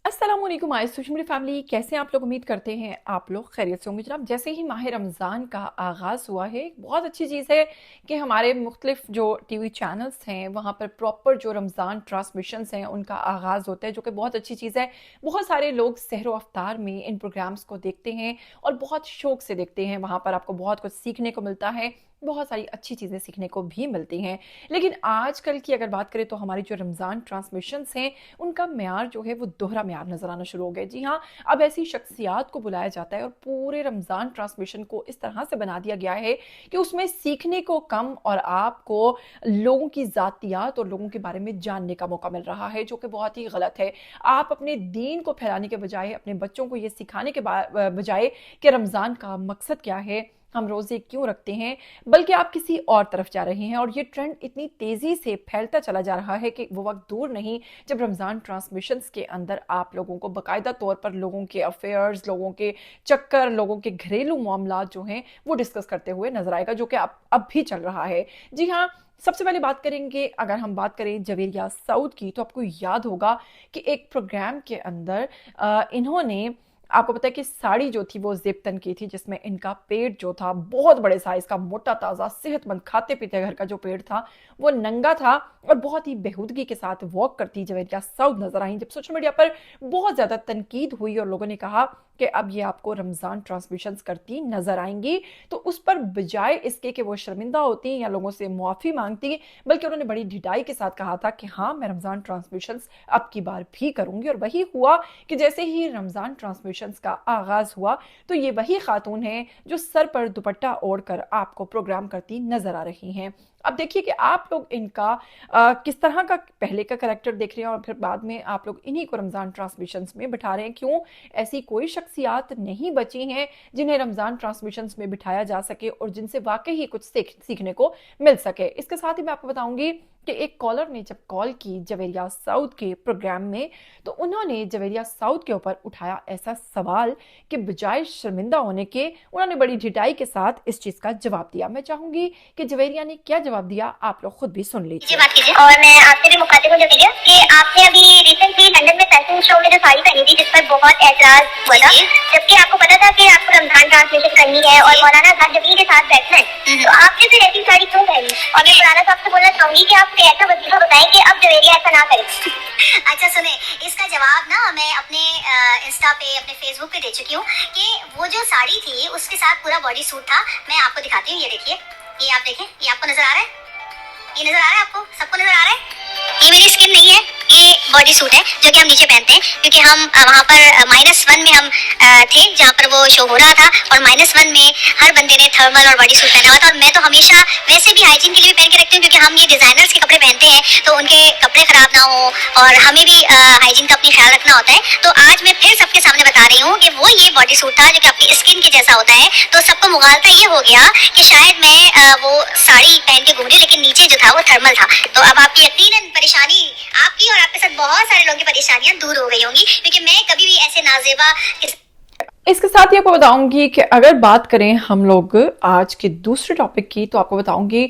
अस्सलाम वालेकुम my social media family, कैसे हैं आप लोग। उम्मीद करते हैं आप लोग खैरियत से होंगे। जनाब, जैसे ही माह रमज़ान का आगाज़ हुआ है, बहुत अच्छी चीज़ है कि हमारे मुख्तलिफ जो टीवी चैनल्स हैं वहाँ पर प्रॉपर जो रमज़ान ट्रांसमिशंस हैं उनका आगाज़ होता है, जो कि बहुत अच्छी चीज़ है। बहुत सारे लोग सहर व अफ्तार में इन प्रोग्राम्स को देखते हैं और बहुत शौक से देखते हैं। वहाँ पर आपको बहुत कुछ सीखने को मिलता है, बहुत सारी अच्छी चीज़ें सीखने को भी मिलती हैं। लेकिन आजकल की अगर बात करें तो हमारी जो रमज़ान ट्रांसमिशंस हैं उनका म्यार जो है वो दोहरा म्यार नज़र आना शुरू हो गया। जी हाँ, अब ऐसी शख्सियात को बुलाया जाता है और पूरे रमज़ान ट्रांसमिशन को इस तरह से बना दिया गया है कि उसमें सीखने को कम और आपको लोगों की ज़ातियात और लोगों के बारे में जानने का मौका मिल रहा है, जो कि बहुत ही गलत है। आप अपने दीन को फैलाने के बजाय, अपने बच्चों को ये सिखाने के बजाय कि रमज़ान का मकसद क्या है, हम रोज़े क्यों रखते हैं, बल्कि आप किसी और तरफ जा रहे हैं। और ये ट्रेंड इतनी तेज़ी से फैलता चला जा रहा है कि वो वक्त दूर नहीं जब रमज़ान ट्रांसमिशंस के अंदर आप लोगों को बाकायदा तौर पर लोगों के अफेयर्स, लोगों के चक्कर, लोगों के घरेलू मामलात जो हैं वो डिस्कस करते हुए नजर आएगा, जो कि अब भी चल रहा है। जी हाँ, सबसे पहले बात करेंगे, अगर हम बात करें जवेरिया सऊद की, तो आपको याद होगा कि एक प्रोग्राम के अंदर इन्होंने, आपको पता है कि साड़ी जो थी वो ज़ेबतन की थी, जिसमें इनका पेट जो था बहुत बड़े साइज का, मोटा ताज़ा सेहतमंद खाते पीते घर का जो पेट था वो नंगा था और बहुत ही बेहूदगी के साथ वॉक करती जवेरिया सऊद नजर आई। जब सोशल मीडिया पर बहुत ज़्यादा तनकीद हुई और लोगों ने कहा कि अब ये आपको रमज़ान ट्रांसमिशंस करती नजर आएंगी, तो उस पर बजाय इसके कि वो शर्मिंदा होती या लोगों से मुआफ़ी मांगती, बल्कि उन्होंने बड़ी ढिठाई के साथ कहा था कि हाँ, मैं रमज़ान ट्रांसमिशंस अब की बार भी करूंगी। और वही हुआ कि जैसे ही रमज़ान ट्रांसमिशंस का आगाज़ हुआ तो ये वही खातून है जो सर पर दुपट्टा ओढ़कर आपको प्रोग्राम करती नजर आ रही हैं। अब देखिए कि आप लोग इनका किस तरह का पहले का करैक्टर देख रहे हैं और फिर बाद में आप लोग इन्हीं को रमज़ान ट्रांसमिशंस में बिठा रहे हैं। क्यों ऐसी कोई शख्सियात नहीं बची हैं जिन्हें रमज़ान ट्रांसमिशंस में बिठाया जा सके और जिनसे वाकई ही कुछ सीखने को मिल सके। इसके साथ ही मैं आपको बताऊंगी कि एक कॉलर ने जब कॉल की जवेरिया सऊद के प्रोग्राम में, तो उन्होंने जवेरिया सऊद के ऊपर उठाया ऐसा सवाल कि बजाय शर्मिंदा होने के उन्होंने बड़ी ढिठाई के साथ इस चीज का जवाब दिया। मैं चाहूंगी कि जवेरिया ने क्या जवाब दिया आप लोग खुद भी सुन लीजिए। बात कीजिए। और मैं आपसे भी मुखातिब हूं जवेरिया कि आपने अभी रिसेंटली लंदन में फैशन शो में जो साड़ी पहनी थी जिस पर बहुत एतराज हुआ था, जबकि आपको पता था कि आपको रमजान ट्रांसमिशन करनी है और मौलाना आजाद जमील के साथ बैठना है, तो आपने फिर ऐसी साड़ी क्यों पहनी? और मैं मौलाना साहब से बोलना चाहूंगी कि आप ऐसा वजीफा बताएं कि अब जवेरिया ऐसा ना करे। अच्छा सुने, इसका जवाब ना मैं अपने इंस्टा पे, अपने फेसबुक पे दे चुकी हूँ कि वो जो साड़ी थी उसके साथ पूरा बॉडी सूट था। मैं आपको दिखाती हूँ, ये देखिए, ये आप देखें, ये आपको नजर आ रहा है, ये नजर आ रहा है आपको, सबको नजर आ रहा है। ये मेरी स्किन नहीं है, ये बॉडी सूट है जो कि हम नीचे पहनते हैं, क्योंकि हम वहाँ पर -1 में हम थे जहाँ पर वो शो हो रहा था, और -1 में हर बंदे ने थर्मल और बॉडी सूट पहना हुआ था। और मैं तो हमेशा वैसे भी हाइजीन के लिए भी पहन के रखती हूँ, क्योंकि हम ये डिजाइनर्स के कपड़े पहनते हैं तो उनके कपड़े खराब ना हो और हमें भी हाइजीन का अपनी ख्याल रखना होता है। तो आज मैं फिर सबके सामने बता रही हूँ कि वो ये बॉडी सूट था जो कि अपनी स्किन के जैसा होता है। तो सबको मुगालता ये हो गया कि शायद मैं वो साड़ी पहन के घूम रही, लेकिन नीचे जो था वो थर्मल था। तो अब आपकी यकीनन परेशानी, आपकी और आपके साथ बहुत सारे लोगों की परेशानियां दूर हो गई होंगी, क्योंकि मैं कभी भी ऐसे नाजेबा। इसके साथ ही आपको बताऊंगी कि अगर बात करें हम लोग आज के दूसरे टॉपिक की, तो आपको बताऊंगी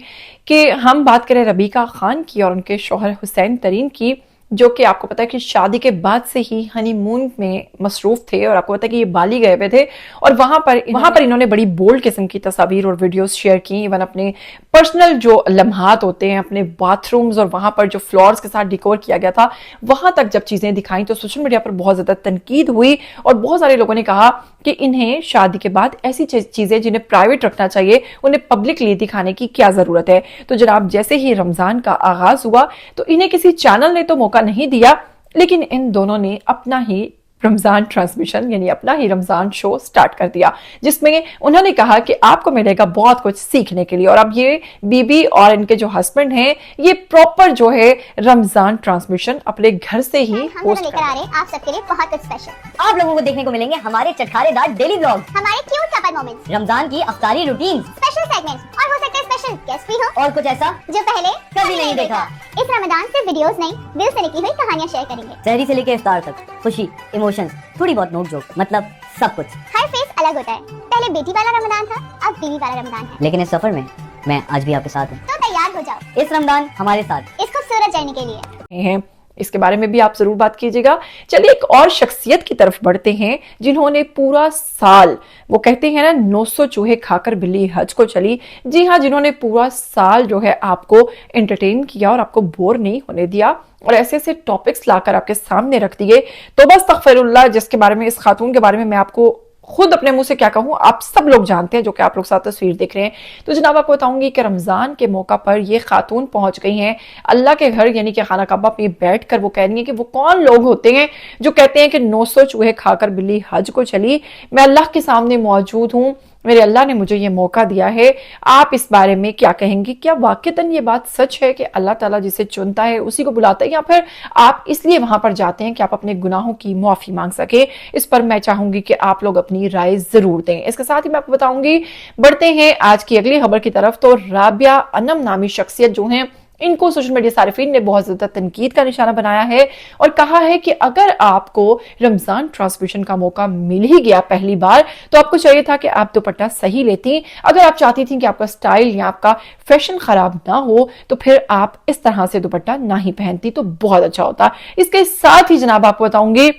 कि हम बात करें रबीका खान की और उनके शौहर हुसैन तरीन की, जो कि आपको पता है कि शादी के बाद से ही हनीमून में मसरूफ थे और आपको पता है कि ये बाली गए हुए थे और वहां पर इन्होंने बड़ी बोल्ड किस्म की तस्वीर और वीडियोस शेयर की। इवन अपने पर्सनल जो लम्हात होते हैं, अपने बाथरूम्स और वहां पर जो फ्लोर्स के साथ डिकोर किया गया था, वहां तक जब चीजें दिखाई तो सोशल मीडिया पर बहुत ज्यादा तनकीद हुई और बहुत सारे लोगों ने कहा कि इन्हें शादी के बाद ऐसी चीजें जिन्हें प्राइवेट रखना चाहिए उन्हें पब्लिकली दिखाने की क्या जरूरत है। तो जनाब, जैसे ही रमजान का आगाज हुआ तो इन्हें किसी चैनल ने तो मौका नहीं दिया, लेकिन इन दोनों ने अपना ही रमजान ट्रांसमिशन यानी अपना ही रमजान शो स्टार्ट कर दिया, जिसमें उन्होंने कहा कि आपको मिलेगा बहुत कुछ सीखने के लिए। और अब ये बीबी और इनके जो हस्बैंड हैं ये प्रॉपर जो है रमजान ट्रांसमिशन अपने घर से ही होस्ट लेकर आ रहे हैं आप सबके लिए बहुत कुछ स्पेशल। आप लोगों को देखने को मिलेंगे हमारे चटखारेदार डेली ब्लॉग, हमारे क्यूट कपल मोमेंट्स, रमजान की अफ्तारी रूटीन, स्पेशल सेगमेंट्स और हो सकता है स्पेशल गेस्ट भी हो और कुछ ऐसा जो पहले कभी नहीं देखा। इस रमजान से वीडियोस नहीं, दिल से निकली हुई कहानियां शेयर करेंगे। सहरी से लेकर इफ्तार तक, खुशी, इमोशंस, थोड़ी बहुत नोक जोक, मतलब सब कुछ। हर फेस अलग होता है, पहले बेटी वाला रमजान था, अब बीवी वाला रमजान है, लेकिन इस सफर में मैं आज भी आपके साथ हूँ, तो तैयार हो जाओ इस रमजान हमारे साथ इस खूबसूरत जर्नी के लिए। हैं इसके बारे में भी आप जरूर बात कीजिएगा। चलिए एक और शख्सियत की तरफ बढ़ते हैं जिन्होंने पूरा साल, वो कहते हैं ना 900 चूहे खाकर बिल्ली हज को चली। जी हाँ, जिन्होंने पूरा साल जो है आपको एंटरटेन किया और आपको बोर नहीं होने दिया और ऐसे ऐसे टॉपिक्स लाकर आपके सामने रख दिए। तो बस तगफिरुल्लाह, जिसके बारे में, इस खातून के बारे में मैं आपको खुद अपने मुंह से क्या कहूं, आप सब लोग जानते हैं जो कि आप लोग साथ तस्वीर देख रहे हैं। तो जनाब आपको बताऊंगी कि रमजान के मौका पर ये खातून पहुंच गई हैं अल्लाह के घर यानी कि खाना काबा पे बैठकर। वो कह रही है कि वो कौन लोग होते हैं जो कहते हैं कि 900 चूहे खाकर बिल्ली हज को चली। मैं अल्लाह के सामने मौजूद हूं, मेरे अल्लाह ने मुझे ये मौका दिया है। आप इस बारे में क्या कहेंगे? क्या वाकईतन ये बात सच है कि अल्लाह ताला जिसे चुनता है उसी को बुलाता है, या फिर आप इसलिए वहां पर जाते हैं कि आप अपने गुनाहों की मुआफी मांग सके? इस पर मैं चाहूंगी कि आप लोग अपनी राय जरूर दें। इसके साथ ही मैं आपको बताऊंगी, बढ़ते हैं आज की अगली खबर की तरफ। तो राबिया अनम नामी शख्सियत जो है, इनको सोशल मीडिया सारिफीन ने बहुत ज्यादा तनकीद का निशाना बनाया है और कहा है कि अगर आपको रमजान ट्रांसमिशन का मौका मिल ही गया पहली बार, तो आपको चाहिए था कि आप दुपट्टा सही लेती। अगर आप चाहती थी कि आपका स्टाइल या आपका फैशन खराब ना हो, तो फिर आप इस तरह से दुपट्टा ना ही पहनती तो बहुत अच्छा होता। इसके साथ ही जनाब आपको बताऊंगी,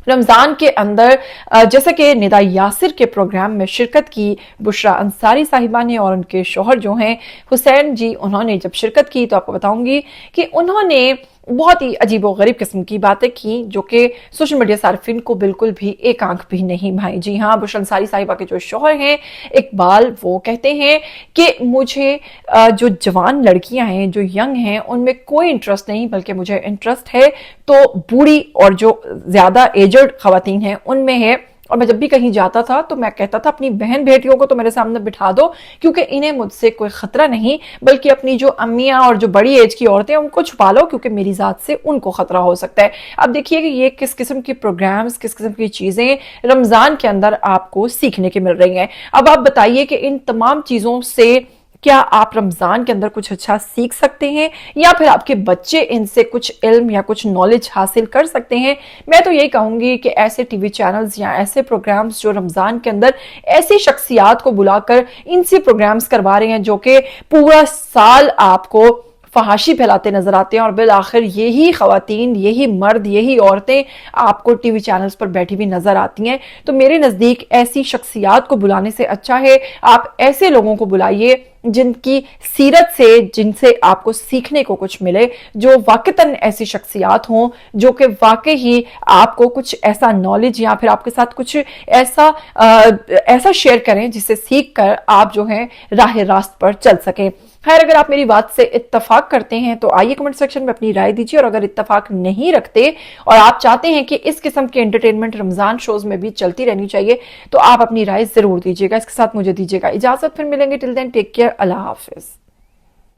रमजान के अंदर जैसे कि निदा यासिर के प्रोग्राम में शिरकत की बुशरा अंसारी साहिबा ने और उनके शोहर जो हैं हुसैन जी, उन्होंने जब शिरकत की तो आपको बताऊंगी कि उन्होंने बहुत ही अजीब व गरीब किस्म की बातें की जो कि सोशल मीडिया सार्फिन को बिल्कुल भी एक आंख भी नहीं भाई। जी हाँ, बुशरा अंसारी साहिबा के जो शोहर हैं इकबाल, वो कहते हैं कि मुझे जो जवान लड़कियां हैं, जो यंग हैं, उनमें कोई इंटरेस्ट नहीं, बल्कि मुझे इंटरेस्ट है तो बूढ़ी और जो ज्यादा एजड खवातीन हैं उनमें है। और मैं जब भी कहीं जाता था तो मैं कहता था अपनी बहन बेटियों को तो मेरे सामने बिठा दो, क्योंकि इन्हें मुझसे कोई खतरा नहीं, बल्कि अपनी जो अम्मियां और जो बड़ी एज की औरतें हैं उनको छुपा लो, क्योंकि मेरी जात से उनको खतरा हो सकता है। अब देखिए कि ये किस किस्म की प्रोग्राम्स, किस किस्म की चीजें रमजान के अंदर आपको सीखने की मिल रही हैं। अब आप बताइए कि इन तमाम चीजों से क्या आप रमजान के अंदर कुछ अच्छा सीख सकते हैं, या फिर आपके बच्चे इनसे कुछ इल्म या कुछ नॉलेज हासिल कर सकते हैं? मैं तो यही कहूंगी कि ऐसे टीवी चैनल्स या ऐसे प्रोग्राम्स जो रमजान के अंदर ऐसी शख्सियात को बुलाकर इनसे प्रोग्राम्स करवा रहे हैं जो कि पूरा साल आपको फहाशी फैलाते नजर आते हैं और बिल आखिर यही खवातीन, यही मर्द, यही औरतें आपको टीवी चैनल्स पर बैठी हुई नजर आती हैं। तो मेरे नजदीक ऐसी शख्सियात को बुलाने से अच्छा है आप ऐसे लोगों को बुलाइए जिनकी सीरत से, जिनसे आपको सीखने को कुछ मिले, जो वाकईतन ऐसी शख्सियात हों जो कि वाकई ही आपको कुछ ऐसा नॉलेज या फिर आपके साथ कुछ ऐसा शेयर करें जिससे सीख कर आप जो है राह रास्त पर चल सकें। खैर, अगर आप मेरी बात से इत्तफाक करते हैं तो आइए कमेंट सेक्शन में अपनी राय दीजिए, और अगर इत्तफाक नहीं रखते और आप चाहते हैं कि इस किस्म के एंटरटेनमेंट रमजान शोज में भी चलती रहनी चाहिए, तो आप अपनी राय जरूर दीजिएगा। इसके साथ मुझे दीजिएगा इजाजत, फिर मिलेंगे। टिल देन टेक केयर, अल्लाह हाफिज।